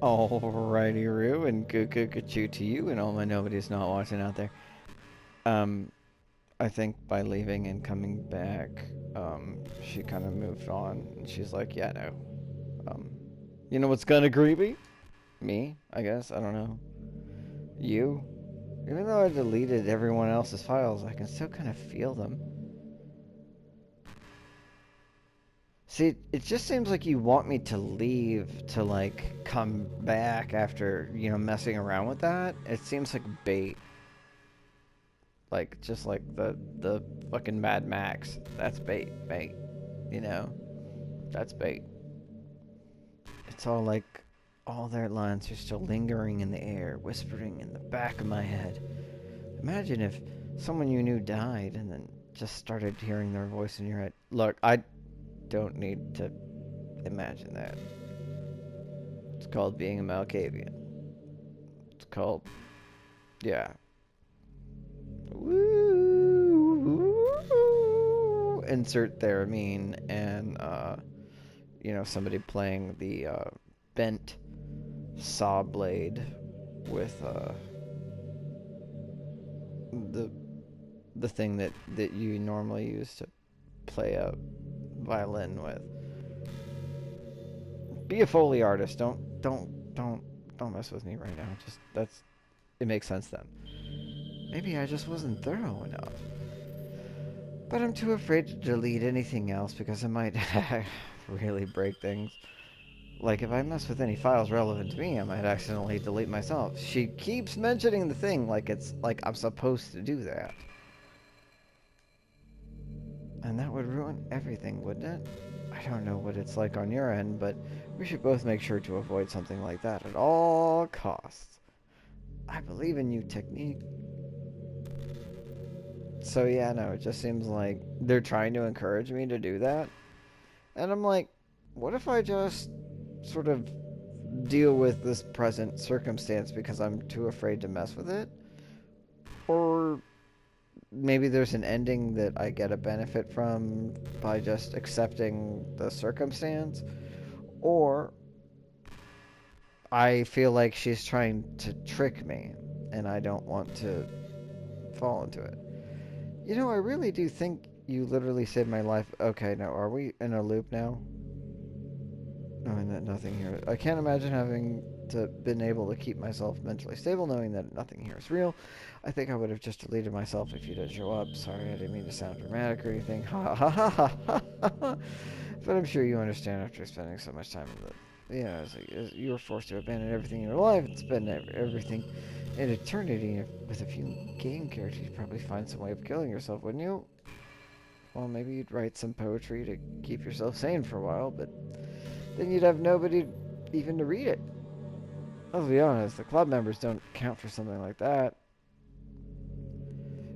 Alrighty, Roo, and good to you and all my nobody's not watching out there. Um, I think by leaving and coming back, she kind of moved on, and she's like, yeah, no. Um, you know what's kind of creepy? Me, I guess. I don't know. You? Even though I deleted everyone else's files, I can still kind of feel them. See, it just seems like you want me to leave to, like, come back after, messing around with that. It seems like bait. Like, just like the fucking Mad Max. That's bait. You know? That's bait. It's all like all their lines are still lingering in the air, whispering in the back of my head. Imagine if someone you knew died and then just started hearing their voice in your head. Look, I don't need to imagine that. It's called being a Malkavian. It's called, yeah. Woo! Insert theremin and, somebody playing the bent saw blade with the the thing that you normally use to play a violin with. Be a Foley artist. Don't mess with me right now. Just it makes sense then. Maybe I just wasn't thorough enough. But I'm too afraid to delete anything else because it might really break things. Like, if I mess with any files relevant to me, I might accidentally delete myself. She keeps mentioning the thing like it's like I'm supposed to do that. And that would ruin everything, wouldn't it? I don't know what it's like on your end, but we should both make sure to avoid something like that at all costs. I believe in you, Technique. So yeah, no, it just seems like they're trying to encourage me to do that. And I'm like, what if I just sort of deal with this present circumstance because I'm too afraid to mess with it? Or maybe there's an ending that I get a benefit from by just accepting the circumstance? Or I feel like she's trying to trick me and I don't want to fall into it. I really do think you literally saved my life. Okay, now are we in a loop now? No, nothing here. I can't imagine having to been able to keep myself mentally stable knowing that nothing here is real. I think I would have just deleted myself if you didn't show up. Sorry, I didn't mean to sound dramatic or anything. Ha ha ha ha ha ha. But I'm sure you understand after spending so much time in the, as you were forced to abandon everything in your life and spend everything in eternity with a few game characters. You'd probably find some way of killing yourself, wouldn't you? Well, maybe you'd write some poetry to keep yourself sane for a while, but then you'd have nobody even to read it. Let's be honest, the club members don't count for something like that.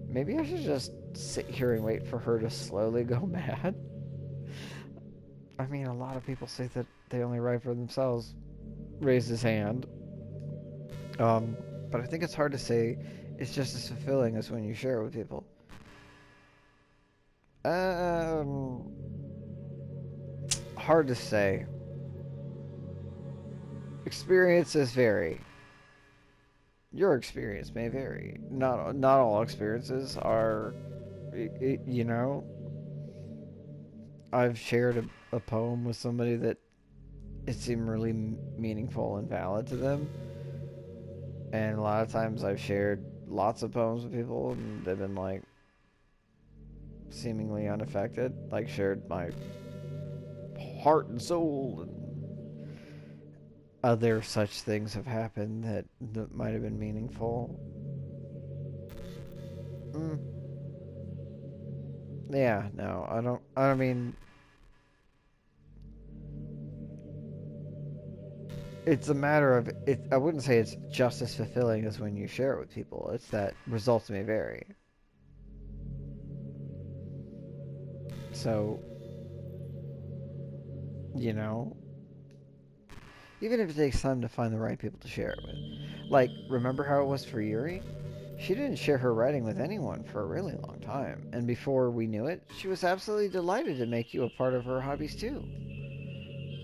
Maybe I should just sit here and wait for her to slowly go mad. I mean, a lot of people say that they only write for themselves. Raised his hand. But I think it's hard to say it's just as fulfilling as when you share it with people. Hard to say. Experiences vary. Your experience may vary. Not all experiences are, I've shared a poem with somebody that it seemed really meaningful and valid to them. And a lot of times I've shared lots of poems with people and they've been like seemingly unaffected. Like shared my heart and soul and other such things have happened that might have been meaningful. Yeah, no, I mean, it's a matter of, I wouldn't say it's just as fulfilling as when you share it with people. It's that results may vary. So, even if it takes time to find the right people to share it with. Like, remember how it was for Yuri? She didn't share her writing with anyone for a really long time, and before we knew it, she was absolutely delighted to make you a part of her hobbies too.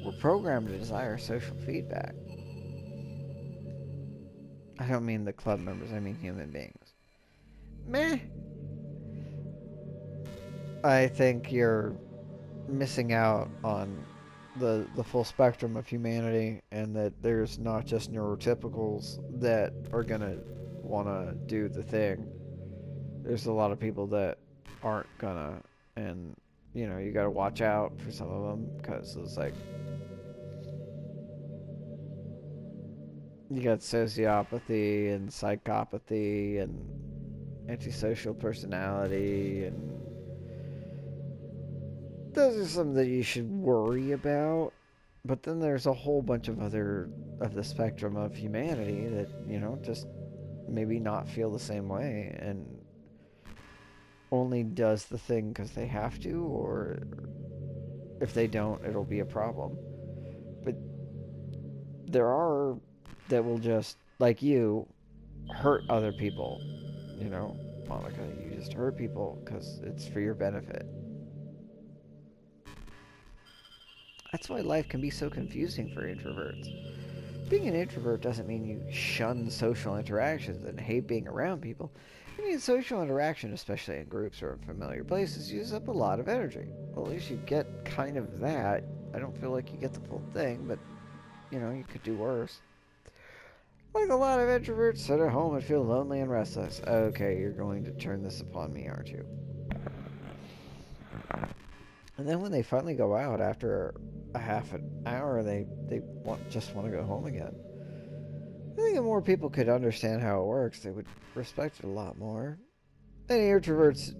We're programmed to desire social feedback. I don't mean the club members, I mean human beings. Meh. I think you're missing out on the full spectrum of humanity, and that there's not just neurotypicals that are gonna want to do the thing. There's a lot of people that aren't gonna, and you gotta watch out for some of them, because it's like you got sociopathy and psychopathy and antisocial personality, and those are some that you should worry about. But then there's a whole bunch of other of the spectrum of humanity that, just maybe not feel the same way and only does the thing because they have to, or if they don't, it'll be a problem. But there are that will just, like you, hurt other people. Monica, you just hurt people because it's for your benefit. That's why life can be so confusing for introverts. Being an introvert doesn't mean you shun social interactions and hate being around people. I mean, social interaction, especially in groups or familiar places, uses up a lot of energy. Well, at least you get kind of that. I don't feel like you get the full thing, but, you could do worse. Like a lot of introverts sit at home and feel lonely and restless. Okay, you're going to turn this upon me, aren't you? And then when they finally go out after a half an hour, they just want to go home again. I think if more people could understand how it works, they would respect it a lot more. Many introverts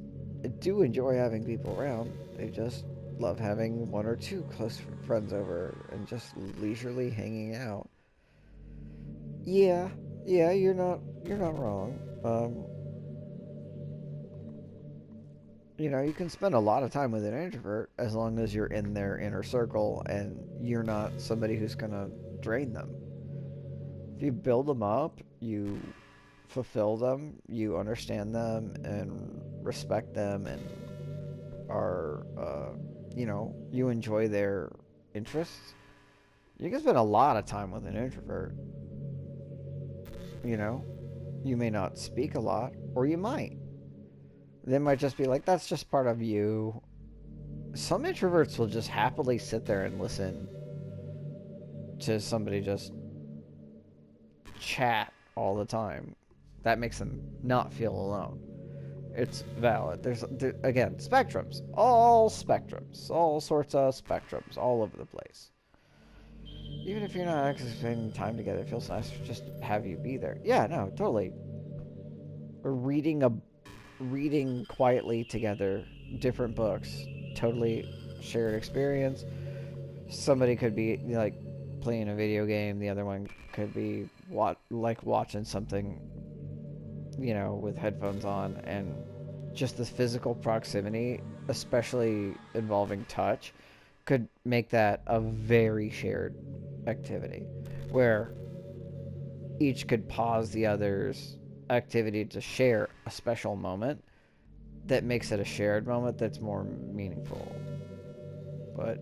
do enjoy having people around. They just love having one or two close friends over and just leisurely hanging out. Yeah, you're not wrong. You can spend a lot of time with an introvert as long as you're in their inner circle and you're not somebody who's gonna drain them. If you build them up, you fulfill them, you understand them and respect them, and are, you enjoy their interests, you can spend a lot of time with an introvert. You may not speak a lot, or you might. They might just be like, that's just part of you. Some introverts will just happily sit there and listen to somebody just chat all the time. That makes them not feel alone. It's valid. Again, spectrums. All spectrums. All sorts of spectrums all over the place. Even if you're not actually spending time together, it feels nice to just have you be there. Yeah, no, totally. Reading quietly together different books, totally shared experience. Somebody could be like playing a video game, the other one could be watching something, with headphones on, and just the physical proximity, especially involving touch, could make that a very shared activity where each could pause the other's activity to share a special moment that makes it a shared moment that's more meaningful. But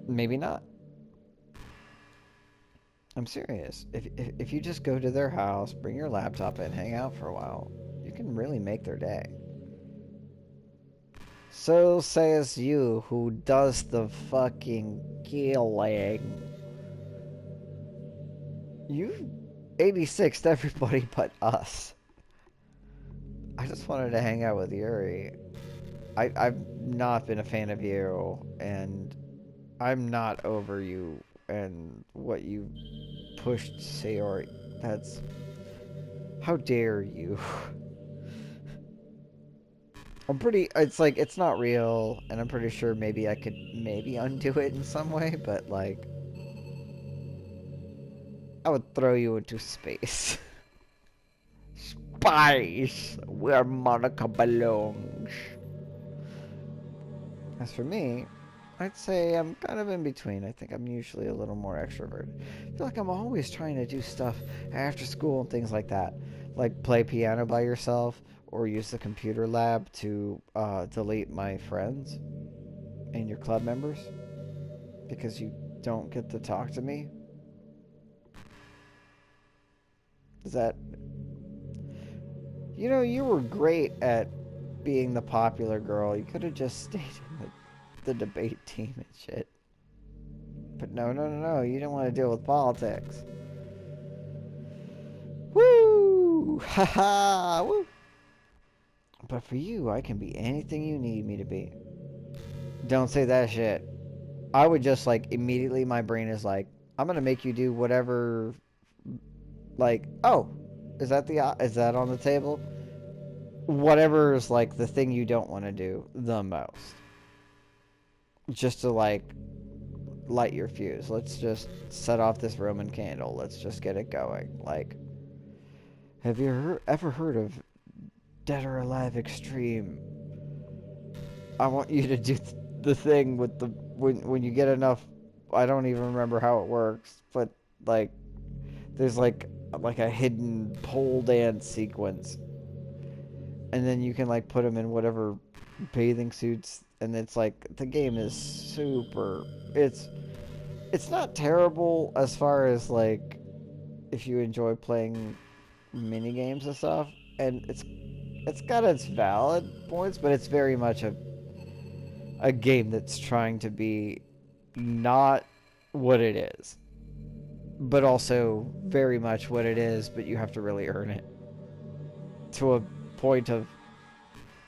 maybe not. I'm serious. If you just go to their house, bring your laptop and hang out for a while, you can really make their day. So says you, who does the fucking killing. You 86'd everybody but us. I just wanted to hang out with Yuri. I've not been a fan of you, and I'm not over you and what you pushed Sayori. That's... How dare you? It's like, it's not real, and I'm pretty sure maybe I could undo it in some way, but like... I would throw you into space. Space! Where Monica belongs. As for me, I'd say I'm kind of in between. I think I'm usually a little more extroverted. I feel like I'm always trying to do stuff after school and things like that. Like play piano by yourself, or use the computer lab to delete my friends and your club members because you don't get to talk to me. Is that... You know, you were great at being the popular girl. You could have just stayed in the debate team and shit. But no. You don't want to deal with politics. Woo! Haha! Woo! But for you, I can be anything you need me to be. Don't say that shit. I would just, like, immediately my brain is like, I'm gonna make you do whatever, like, oh, is that on the table? Whatever is, like, the thing you don't want to do the most. Just to, like, light your fuse. Let's just set off this Roman candle. Let's just get it going. Like, have you ever heard of Dead or Alive Extreme? I want you to do the thing with the when you get enough. I don't even remember how it works, but like there's like a hidden pole dance sequence, and then you can like put them in whatever bathing suits, and it's like the game is super. It's not terrible as far as like if you enjoy playing mini games and stuff, and it's got its valid points, but it's very much a game that's trying to be not what it is, but also very much what it is, but you have to really earn it to a point of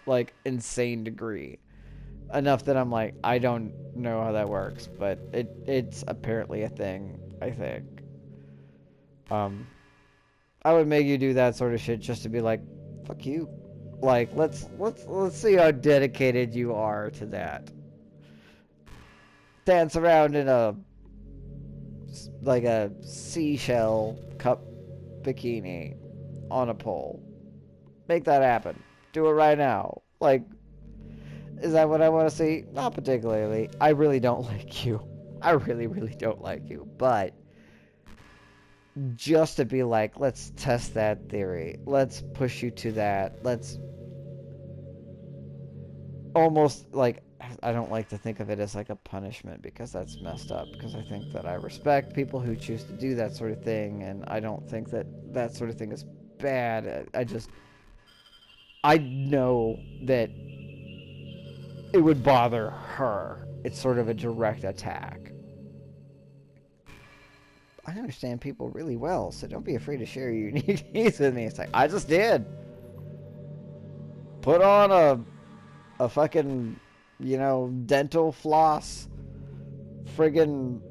like insane degree. Enough that I'm like, I don't know how that works, but it's apparently a thing, I think. I would make you do that sort of shit just to be like, fuck you. Like, let's see how dedicated you are to that. Dance around in a seashell cup bikini on a pole. Make that happen. Do it right now. Like, is that what I want to see? Not particularly. I really don't like you. I really, really don't like you. But just to be like, let's test that theory. Let's push you to that. Let's almost like, I don't like to think of it as like a punishment because that's messed up, because I think that I respect people who choose to do that sort of thing, and I don't think that that sort of thing is bad. I know that it would bother her. It's sort of a direct attack. I understand people really well, so don't be afraid to share your unique needs with me. It's like, I just did. Put on a fucking, you know, dental floss friggin'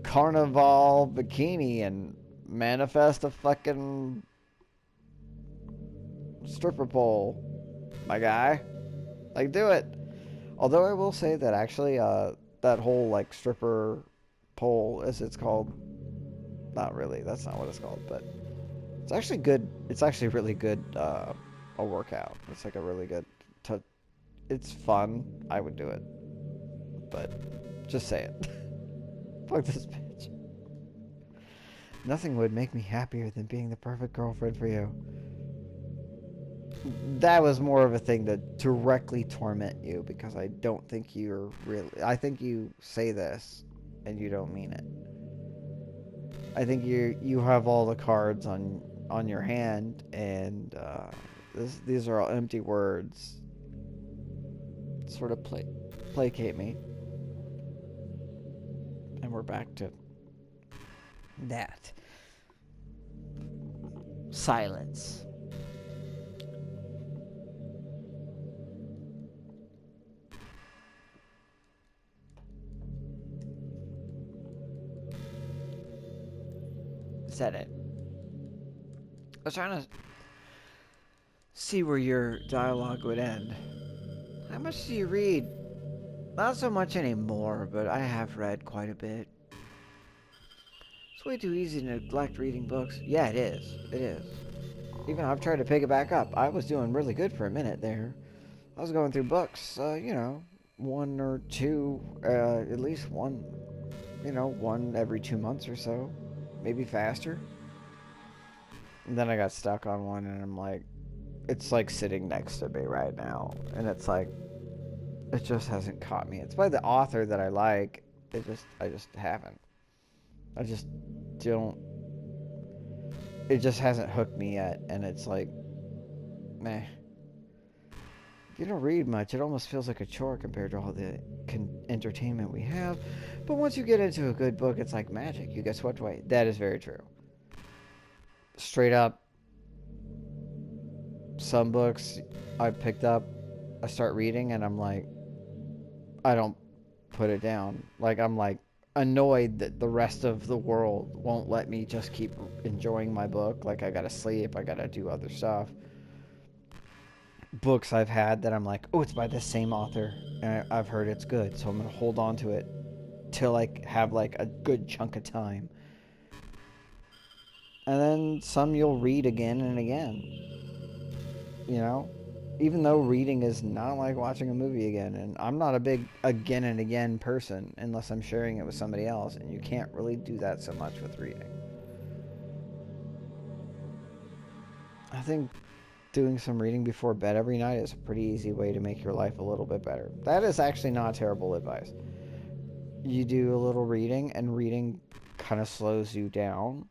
carnival bikini and manifest a fucking stripper pole, my guy. Like, do it. Although I will say that actually, that whole, like, stripper pole, as it's called, not really, that's not what it's called, but it's actually good. It's actually really good, a workout. It's like a really good, it's fun. I would do it. But, just say it. Fuck this bitch. Nothing would make me happier than being the perfect girlfriend for you. That was more of a thing to directly torment you, because I don't think you're really... I think you say this, and you don't mean it. I think you have all the cards on your hand, and these are all empty words. Sort of placate me. And we're back to that. Silence. Said it. I was trying to see where your dialogue would end. How much do you read? Not so much anymore, but I have read quite a bit. It's way too easy to neglect reading books. Yeah, it is. It is. Even I've tried to pick it back up. I was doing really good for a minute there. I was going through books, you know, one or two, at least one, you know, one every 2 months or so. Maybe faster. And then I got stuck on one, and I'm like, it's like sitting next to me right now, and it's like, it just hasn't caught me. It's by the author that I like. I just haven't. I just don't. it just hasn't hooked me yet, and it's like, meh. If you don't read much, it almost feels like a chore compared to all the entertainment we have. But once you get into a good book, it's like magic. You get swept away. That is very true. Straight up, some books I picked up, I start reading, and I'm like, I don't put it down. Like, I'm like annoyed that the rest of the world won't let me just keep enjoying my book. Like, I gotta sleep, I gotta do other stuff. Books I've had that I'm like, oh, it's by the same author, and I've heard it's good, so I'm gonna hold on to it till I have like a good chunk of time. And then some you'll read again and again. You know? Even though reading is not like watching a movie again, and I'm not a big again and again person unless I'm sharing it with somebody else, and you can't really do that so much with reading. I think doing some reading before bed every night is a pretty easy way to make your life a little bit better. That is actually not terrible advice. You do a little reading, and reading kind of slows you down.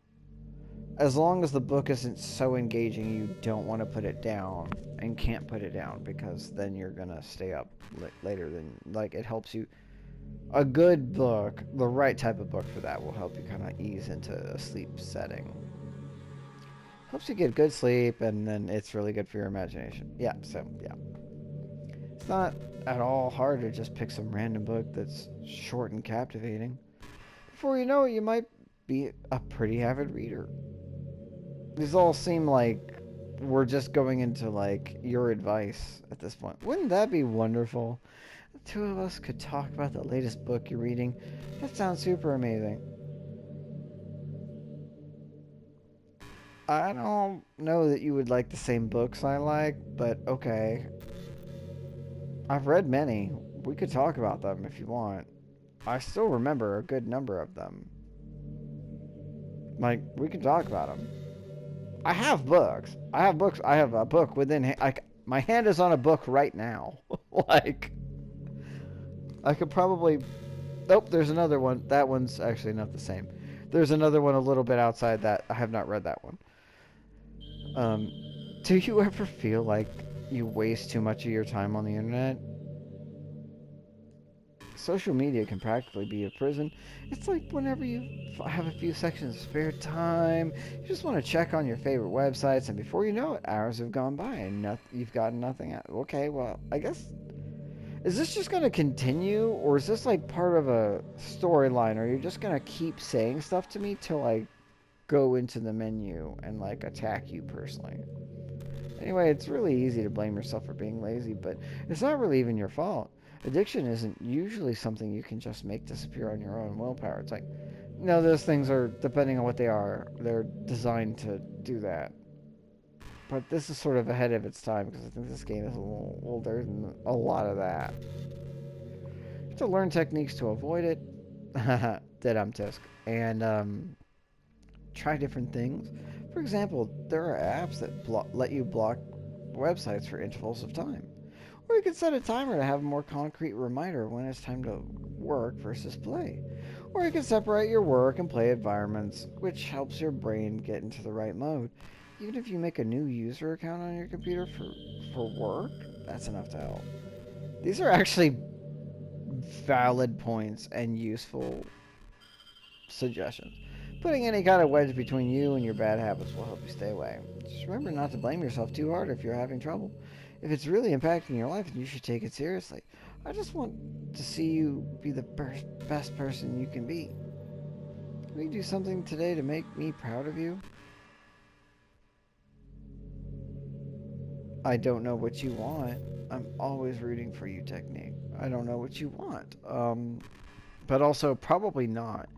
As long as the book isn't so engaging you don't want to put it down and can't put it down, because then you're going to stay up later. Than like, it helps you. A good book, the right type of book for that, will help you kind of ease into a sleep setting. Helps you get good sleep, and then it's really good for your imagination. Yeah, so, yeah. It's not at all hard to just pick some random book that's short and captivating. Before you know it, you might be a pretty avid reader. These all seem like we're just going into, like, your advice at this point. Wouldn't that be wonderful? The two of us could talk about the latest book you're reading. That sounds super amazing. I don't know that you would like the same books I like, but okay. I've read many. We could talk about them if you want. I still remember a good number of them. Like, we can talk about them. I have books. I have a book within... my hand is on a book right now. Like, I could probably... Nope, there's another one. That one's actually not the same. There's another one a little bit outside that. I have not read that one. Do you ever feel like you waste too much of your time on the internet? Social media can practically be a prison. It's like whenever you have a few seconds of spare time, you just want to check on your favorite websites, and before you know it, hours have gone by and you've gotten nothing out. Okay, well, I guess... Is this just going to continue, or is this like part of a storyline, or you're just going to keep saying stuff to me till I go into the menu and like attack you personally? Anyway, it's really easy to blame yourself for being lazy, but it's not really even your fault. Addiction isn't usually something you can just make disappear on your own willpower. It's like, no, those things are, depending on what they are, they're designed to do that. But this is sort of ahead of its time, because I think this game is a little older than a lot of that. You have to learn techniques to avoid it. Dead tisk. And try different things. For example, there are apps that let you block websites for intervals of time. Or you can set a timer to have a more concrete reminder when it's time to work versus play. Or you can separate your work and play environments, which helps your brain get into the right mode. Even if you make a new user account on your computer for work, that's enough to help. These are actually valid points and useful suggestions. Putting any kind of wedge between you and your bad habits will help you stay away. Just remember not to blame yourself too hard if you're having trouble. If it's really impacting your life, then you should take it seriously. I just want to see you be the best person you can be. Can we do something today to make me proud of you? I don't know what you want. I'm always rooting for you, Technique. I don't know what you want. But also probably not.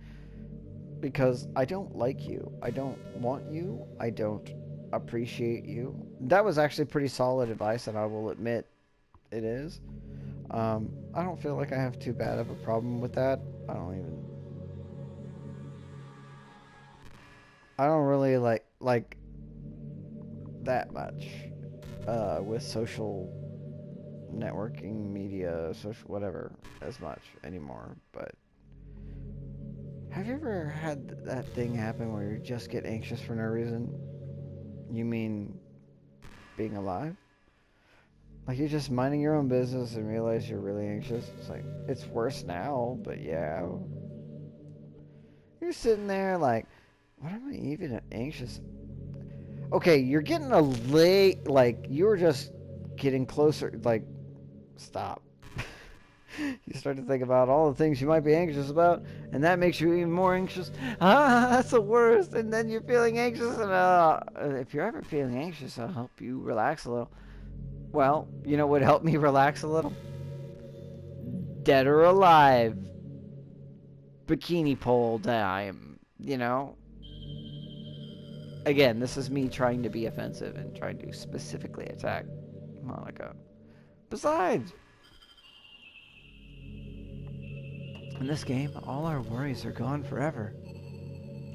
Because I don't like you. I don't want you. I don't appreciate you. That was actually pretty solid advice, and I will admit it is. I don't feel like I have too bad of a problem with that. I don't really like that much with social networking, media, social whatever as much anymore. But have you ever had that thing happen where you just get anxious for no reason? You mean being alive? Like you're just minding your own business and realize you're really anxious? It's like, it's worse now, but yeah. You're sitting there like, what am I even anxious? Okay, you're getting a late, like, you're just getting closer, like, stop. You start to think about all the things you might be anxious about, and that makes you even more anxious. Ah, that's the worst. And then you're feeling anxious, and if you're ever feeling anxious, I'll help you relax a little. Well, you know what helped me relax a little? Dead or Alive. Bikini pole time, you know? Again, this is me trying to be offensive and trying to specifically attack Monica. Besides, in this game, all our worries are gone forever.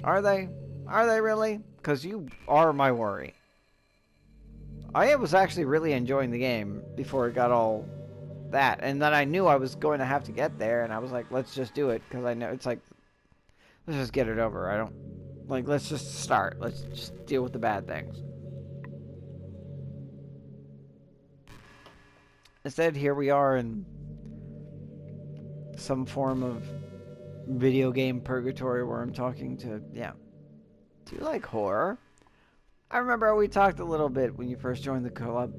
Are they? Are they really? Because you are my worry. I was actually really enjoying the game before it got all that. And then I knew I was going to have to get there, and I was like, let's just do it. Because I know it's like, let's just get it over. I don't, like, let's just start. Let's just deal with the bad things. Instead, here we are in some form of video game purgatory where I'm talking to, yeah. Do you like horror? I remember we talked a little bit when you first joined the co-op.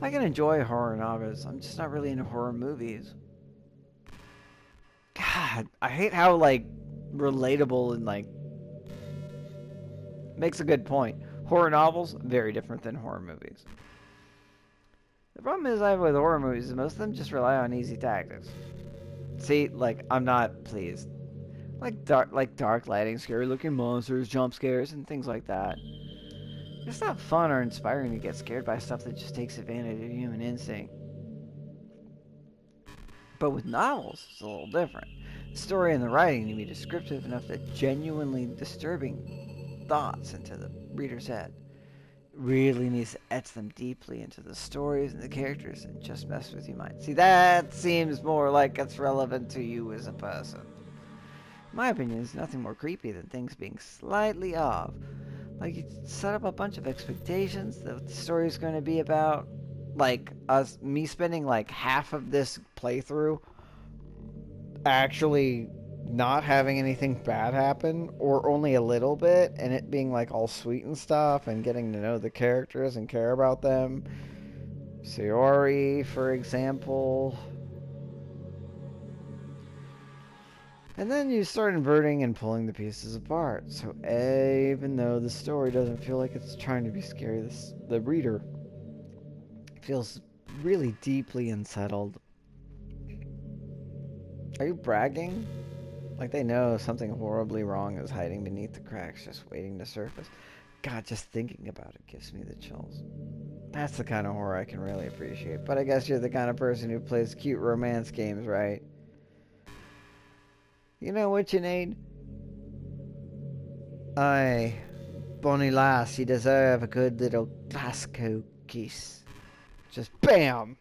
I can enjoy horror novels. I'm just not really into horror movies. God, I hate how, like, relatable and, like, makes a good point. Horror novels, very different than horror movies. The problem is I have with horror movies is most of them just rely on easy tactics. See, like, I'm not pleased. Like dark lighting, scary looking monsters, jump scares, and things like that. It's not fun or inspiring to get scared by stuff that just takes advantage of human instinct. But with novels, it's a little different. The story and the writing need to be descriptive enough that genuinely disturbing thoughts into the reader's head. Really needs to etch them deeply into the stories and the characters and just mess with your mind. See, that seems more like it's relevant to you as a person. In my opinion, there's nothing more creepy than things being slightly off. Like, you set up a bunch of expectations that the story is going to be about. Like, me spending like half of this playthrough actually not having anything bad happen, or only a little bit, and it being like all sweet and stuff, and getting to know the characters and care about them. Sayori, for example. And then you start inverting and pulling the pieces apart. So even though the story doesn't feel like it's trying to be scary, the reader feels really deeply unsettled. Are you bragging? Like they know something horribly wrong is hiding beneath the cracks, just waiting to surface. God, just thinking about it gives me the chills. That's the kind of horror I can really appreciate. But I guess you're the kind of person who plays cute romance games, right? You know what you need? Aye, bonny lass, you deserve a good little Glasgow kiss. Just BAM!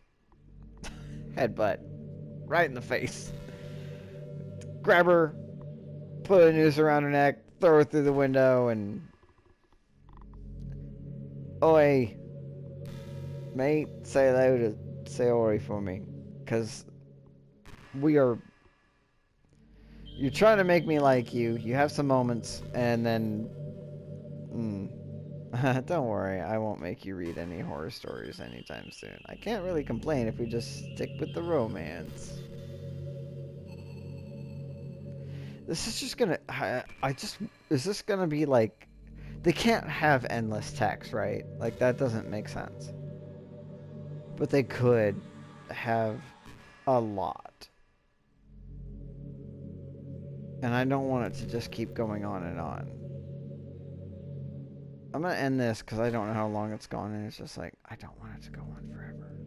Headbutt. Right in the face. Grab her, put a noose around her neck, throw her through the window, and... Oi, mate, say hello to Sayori for me. Because we are... You're trying to make me like you. You have some moments, and then... Don't worry, I won't make you read any horror stories anytime soon. I can't really complain if we just stick with the romance. This is just gonna... Is this gonna be like... They can't have endless text, right? Like, that doesn't make sense. But they could have a lot. And I don't want it to just keep going on and on. I'm gonna end this because I don't know how long it's gone, and it's just like, I don't want it to go on forever.